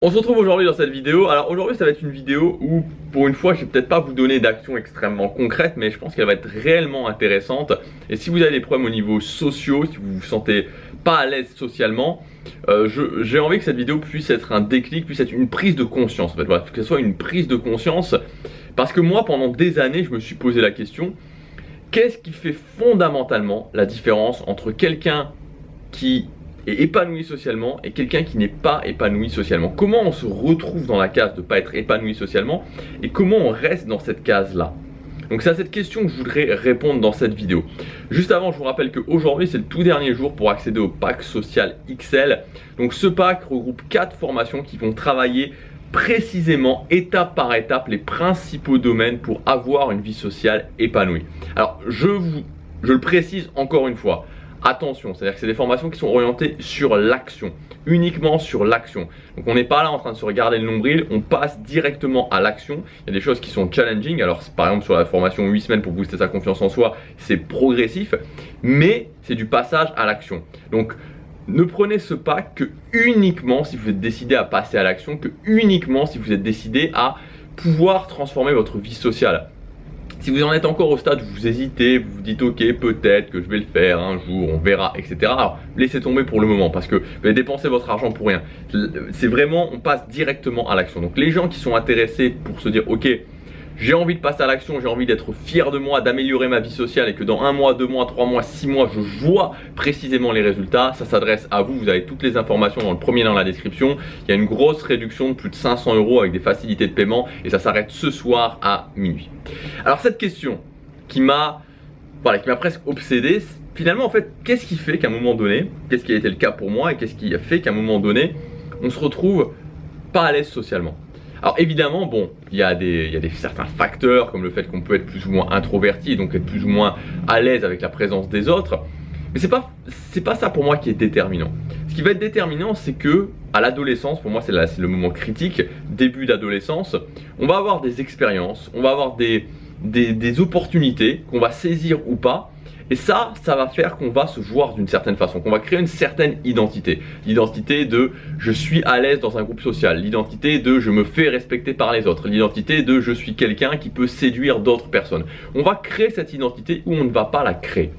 On se retrouve aujourd'hui dans cette vidéo. Alors aujourd'hui ça va être une vidéo où pour une fois je vais peut-être pas vous donner d'actions extrêmement concrètes, mais je pense qu'elle va être réellement intéressante. Et si vous avez des problèmes au niveau sociaux, si vous vous sentez pas à l'aise socialement, j'ai envie que cette vidéo puisse être un déclic, puisse être une prise de conscience en fait, voilà, que ce soit une prise de conscience. Parce que moi pendant des années je me suis posé la question, qu'est-ce qui fait fondamentalement la différence entre quelqu'un qui est épanoui socialement et quelqu'un qui n'est pas épanoui socialement? Comment on se retrouve dans la case de ne pas être épanoui socialement et comment on reste dans cette case-là? Donc c'est à cette question que je voudrais répondre dans cette vidéo. Juste avant, je vous rappelle qu'aujourd'hui c'est le tout dernier jour pour accéder au pack social XL. Donc ce pack regroupe 4 formations qui vont travailler précisément, étape par étape, les principaux domaines pour avoir une vie sociale épanouie. Alors je le précise encore une fois, attention, c'est-à-dire que c'est des formations qui sont orientées sur l'action, uniquement sur l'action. Donc on n'est pas là en train de se regarder le nombril, on passe directement à l'action. Il y a des choses qui sont challenging, alors par exemple sur la formation 8 semaines pour booster sa confiance en soi, c'est progressif, mais c'est du passage à l'action. Donc ne prenez ce pack que uniquement si vous êtes décidé à passer à l'action, que uniquement si vous êtes décidé à pouvoir transformer votre vie sociale. Si vous en êtes encore au stade où vous hésitez, vous vous dites ok peut-être que je vais le faire un jour, on verra, etc. Alors laissez tomber pour le moment parce que vous allez dépenser votre argent pour rien. C'est vraiment, on passe directement à l'action. Donc les gens qui sont intéressés pour se dire ok, j'ai envie de passer à l'action, j'ai envie d'être fier de moi, d'améliorer ma vie sociale et que dans 1 mois, 2 mois, 3 mois, 6 mois, je vois précisément les résultats, ça s'adresse à vous. Vous avez toutes les informations dans le premier lien dans la description. Il y a une grosse réduction de plus de 500 € avec des facilités de paiement et ça s'arrête ce soir à minuit. Alors cette question qui m'a presque obsédé, finalement en fait, qu'est-ce qui fait qu'à un moment donné, qu'est-ce qui a été le cas pour moi et qu'est-ce qui a fait qu'à un moment donné, on se retrouve pas à l'aise socialement? Alors évidemment, bon, il y a certains facteurs comme le fait qu'on peut être plus ou moins introverti, donc être plus ou moins à l'aise avec la présence des autres. Mais c'est pas ça pour moi qui est déterminant. Ce qui va être déterminant, c'est que à l'adolescence, pour moi c'est le moment critique, début d'adolescence, on va avoir des expériences, on va avoir des opportunités qu'on va saisir ou pas. Et ça va faire qu'on va se voir d'une certaine façon, qu'on va créer une certaine identité. L'identité de je suis à l'aise dans un groupe social, l'identité de je me fais respecter par les autres, l'identité de je suis quelqu'un qui peut séduire d'autres personnes. On va créer cette identité ou on ne va pas la créer.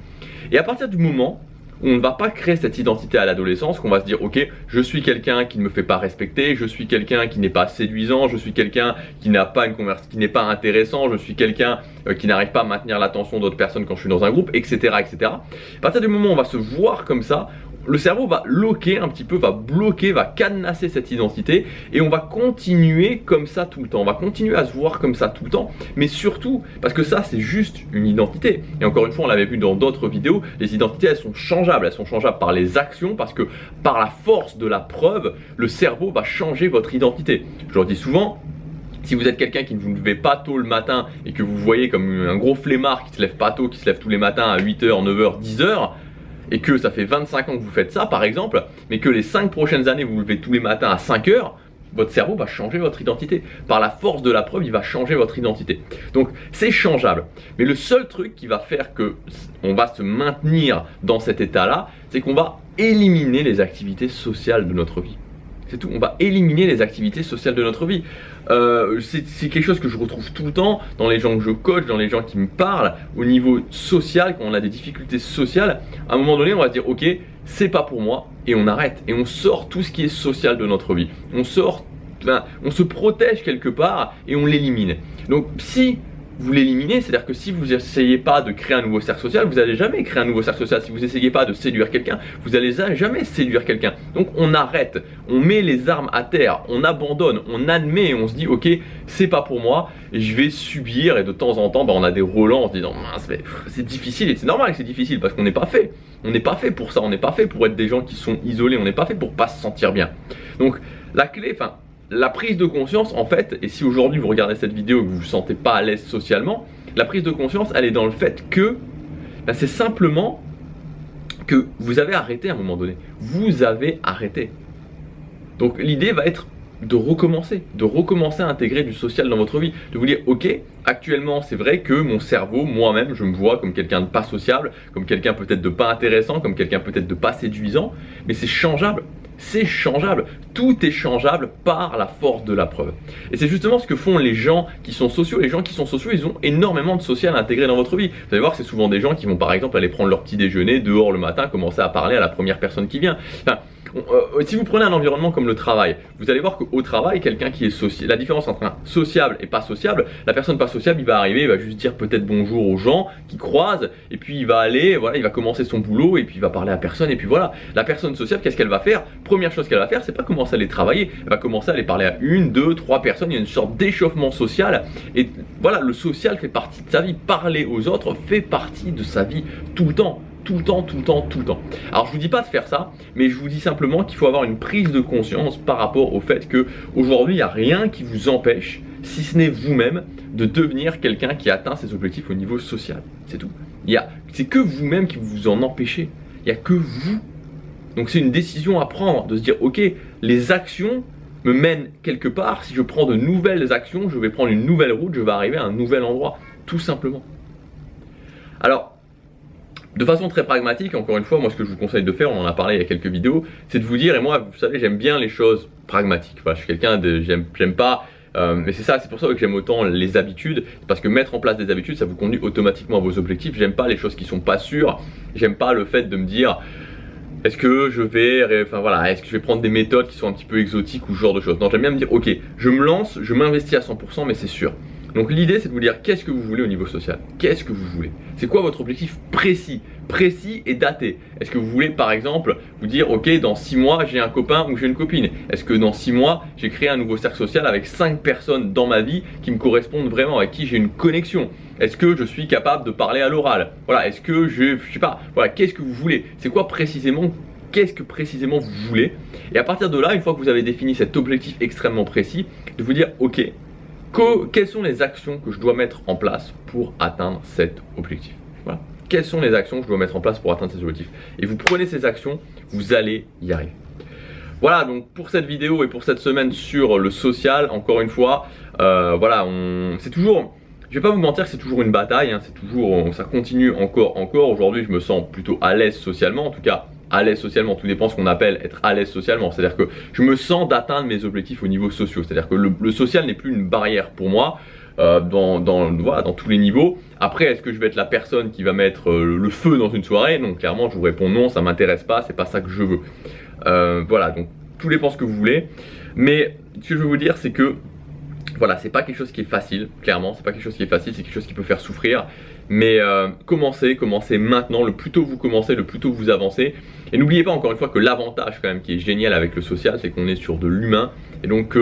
Et à partir du moment où on ne va pas créer cette identité à l'adolescence, qu'on va se dire ok, je suis quelqu'un qui ne me fait pas respecter, je suis quelqu'un qui n'est pas séduisant, je suis quelqu'un qui n'a pas qui n'est pas intéressant, je suis quelqu'un qui n'arrive pas à maintenir l'attention d'autres personnes quand je suis dans un groupe, etc., etc. À partir du moment où on va se voir comme ça, le cerveau va loquer un petit peu, va bloquer, va cadenasser cette identité et on va continuer comme ça tout le temps. On va continuer à se voir comme ça tout le temps, mais surtout parce que ça c'est juste une identité. Et encore une fois, on l'avait vu dans d'autres vidéos, les identités elles sont changeables. Elles sont changeables par les actions parce que par la force de la preuve, le cerveau va changer votre identité. Je le dis souvent. Si vous êtes quelqu'un qui ne vous levez pas tôt le matin et que vous voyez comme un gros flemmard qui se lève pas tôt, qui se lève tous les matins à 8h, 9h, 10h, et que ça fait 25 ans que vous faites ça par exemple, mais que les 5 prochaines années vous vous levez tous les matins à 5h, votre cerveau va changer votre identité. Par la force de la preuve, il va changer votre identité. Donc c'est changeable. Mais le seul truc qui va faire que on va se maintenir dans cet état-là, c'est qu'on va éliminer les activités sociales de notre vie. C'est tout, on va éliminer les activités sociales de notre vie. C'est quelque chose que je retrouve tout le temps dans les gens que je coach, dans les gens qui me parlent au niveau social, quand on a des difficultés sociales. À un moment donné, on va se dire ok, c'est pas pour moi et on arrête et on sort tout ce qui est social de notre vie. On se protège quelque part et on l'élimine. Donc si vous l'éliminez, c'est-à-dire que si vous n'essayez pas de créer un nouveau cercle social, vous n'allez jamais créer un nouveau cercle social. Si vous n'essayez pas de séduire quelqu'un, vous n'allez jamais séduire quelqu'un. Donc on arrête, on met les armes à terre, on abandonne, on admet et on se dit ok, c'est pas pour moi, et je vais subir. Et de temps en temps, on a des relents en se disant mince, c'est difficile, et c'est normal que c'est difficile parce qu'on n'est pas fait. On n'est pas fait pour ça, on n'est pas fait pour être des gens qui sont isolés, on n'est pas fait pour pas se sentir bien. Donc la clé, la prise de conscience en fait, et si aujourd'hui vous regardez cette vidéo et que vous ne vous sentez pas à l'aise socialement, la prise de conscience elle est dans le fait que c'est simplement que vous avez arrêté à un moment donné. Vous avez arrêté. Donc l'idée va être de recommencer à intégrer du social dans votre vie, de vous dire ok, actuellement c'est vrai que mon cerveau, moi-même, je me vois comme quelqu'un de pas sociable, comme quelqu'un peut-être de pas intéressant, comme quelqu'un peut-être de pas séduisant, mais c'est changeable. c'est changeable. Tout est changeable par la force de la preuve. Et c'est justement ce que font les gens qui sont sociaux. Les gens qui sont sociaux, ils ont énormément de social à intégrer dans votre vie. Vous allez voir que c'est souvent des gens qui vont par exemple aller prendre leur petit déjeuner dehors le matin, commencer à parler à la première personne qui vient. Enfin, si vous prenez un environnement comme le travail, vous allez voir qu'au travail, quelqu'un qui est sociable, la différence entre un sociable et pas sociable, la personne pas sociable, il va arriver, il va juste dire peut-être bonjour aux gens qui croisent, et puis il va aller, voilà, il va commencer son boulot, et puis il va parler à personne, et puis voilà. La personne sociable, qu'est-ce qu'elle va faire? Première chose qu'elle va faire, c'est pas commencer à aller travailler, elle va commencer à aller parler à une, deux, trois personnes, il y a une sorte d'échauffement social, et voilà, le social fait partie de sa vie, parler aux autres fait partie de sa vie tout le temps. Tout le temps. Alors je vous dis pas de faire ça, mais je vous dis simplement qu'il faut avoir une prise de conscience par rapport au fait que aujourd'hui il n'y a rien qui vous empêche, si ce n'est vous-même, de devenir quelqu'un qui atteint ses objectifs au niveau social. C'est tout. C'est que vous-même qui vous en empêchez. Il n'y a que vous. Donc c'est une décision à prendre, de se dire ok, les actions me mènent quelque part. Si je prends de nouvelles actions, je vais prendre une nouvelle route, je vais arriver à un nouvel endroit, tout simplement. Alors, de façon très pragmatique, encore une fois, moi ce que je vous conseille de faire, on en a parlé il y a quelques vidéos, c'est de vous dire, et moi vous savez j'aime bien les choses pragmatiques, voilà, je suis quelqu'un de, j'aime pas, mais c'est ça, c'est pour ça que j'aime autant les habitudes, parce que mettre en place des habitudes ça vous conduit automatiquement à vos objectifs. J'aime pas les choses qui sont pas sûres, j'aime pas le fait de me dire est-ce que je vais, enfin voilà, est-ce que je vais prendre des méthodes qui sont un petit peu exotiques ou ce genre de choses. Non, j'aime bien me dire ok, je me lance, je m'investis à 100% mais c'est sûr. Donc l'idée c'est de vous dire qu'est-ce que vous voulez au niveau social. Qu'est-ce que vous voulez? C'est quoi votre objectif précis et daté? Est-ce que vous voulez par exemple vous dire ok, dans 6 mois j'ai un copain ou j'ai une copine? Est-ce que dans 6 mois j'ai créé un nouveau cercle social avec 5 personnes dans ma vie qui me correspondent vraiment, avec qui j'ai une connexion? Est-ce que je suis capable de parler à l'oral? Voilà, est-ce que je sais pas, voilà, qu'est-ce que vous voulez? C'est quoi précisément? Qu'est-ce que précisément vous voulez? Et à partir de là, une fois que vous avez défini cet objectif extrêmement précis, de vous dire ok, quelles sont les actions que je dois mettre en place pour atteindre cet objectif? Voilà. Quelles sont les actions que je dois mettre en place pour atteindre cet objectif? Et vous prenez ces actions, vous allez y arriver. Voilà donc pour cette vidéo et pour cette semaine sur le social, encore une fois, voilà, c'est toujours, je vais pas vous mentir que c'est toujours une bataille, hein, c'est toujours, ça continue encore. Aujourd'hui je me sens plutôt à l'aise socialement, en tout cas à l'aise socialement, tout dépend ce qu'on appelle être à l'aise socialement, c'est à dire que je me sens d'atteindre mes objectifs au niveau social, c'est à dire que le social n'est plus une barrière pour moi voilà, dans tous les niveaux. Après est-ce que je vais être la personne qui va mettre le feu dans une soirée? Non, clairement je vous réponds non, ça m'intéresse pas, c'est pas ça que je veux. Voilà, donc tout dépend ce que vous voulez, mais ce que je veux vous dire c'est que voilà, c'est pas quelque chose qui est facile, clairement, c'est pas quelque chose qui est facile, c'est quelque chose qui peut faire souffrir. Mais commencez maintenant, le plus tôt vous commencez, le plus tôt vous avancez. Et n'oubliez pas encore une fois que l'avantage quand même qui est génial avec le social, c'est qu'on est sur de l'humain. Et donc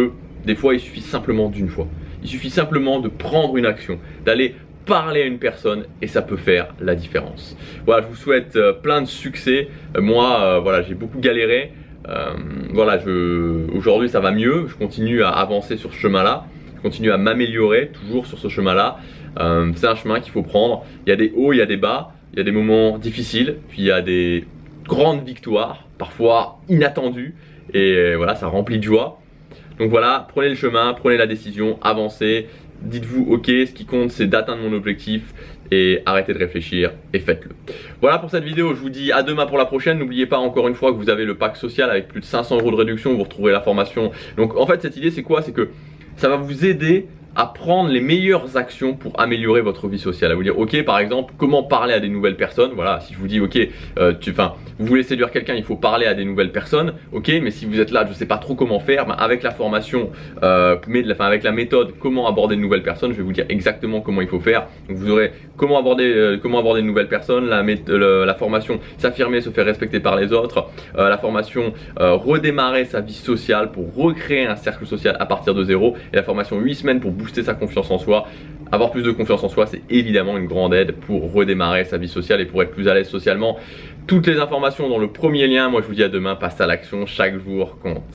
des fois il suffit simplement d'une fois. Il suffit simplement de prendre une action, d'aller parler à une personne et ça peut faire la différence. Voilà, je vous souhaite plein de succès. Moi, voilà, j'ai beaucoup galéré. Voilà, aujourd'hui ça va mieux, je continue à avancer sur ce chemin-là. Je continue à m'améliorer toujours sur ce chemin-là. C'est un chemin qu'il faut prendre. Il y a des hauts, il y a des bas, il y a des moments difficiles, puis il y a des grandes victoires, parfois inattendues. Et voilà, ça remplit de joie. Donc voilà, prenez le chemin, prenez la décision, avancez. Dites-vous ok, ce qui compte c'est d'atteindre mon objectif et arrêtez de réfléchir et faites-le. Voilà pour cette vidéo, je vous dis à demain pour la prochaine. N'oubliez pas encore une fois que vous avez le pack social avec plus de 500 € de réduction, vous retrouverez la formation. Donc en fait cette idée c'est quoi? C'est que ça va vous aider à prendre les meilleures actions pour améliorer votre vie sociale. À vous dire ok, par exemple, comment parler à des nouvelles personnes. Voilà, si je vous dis ok, vous voulez séduire quelqu'un, il faut parler à des nouvelles personnes. Ok, mais si vous êtes là, je ne sais pas trop comment faire, ben avec la formation, avec la méthode comment aborder de nouvelles personnes, je vais vous dire exactement comment il faut faire. Donc vous aurez comment aborder de nouvelles personnes, la formation s'affirmer, se faire respecter par les autres, la formation redémarrer sa vie sociale pour recréer un cercle social à partir de zéro, et la formation 8 semaines pour booster sa confiance en soi. Avoir plus de confiance en soi, c'est évidemment une grande aide pour redémarrer sa vie sociale et pour être plus à l'aise socialement. Toutes les informations dans le premier lien. Moi je vous dis à demain, passe à l'action, chaque jour compte.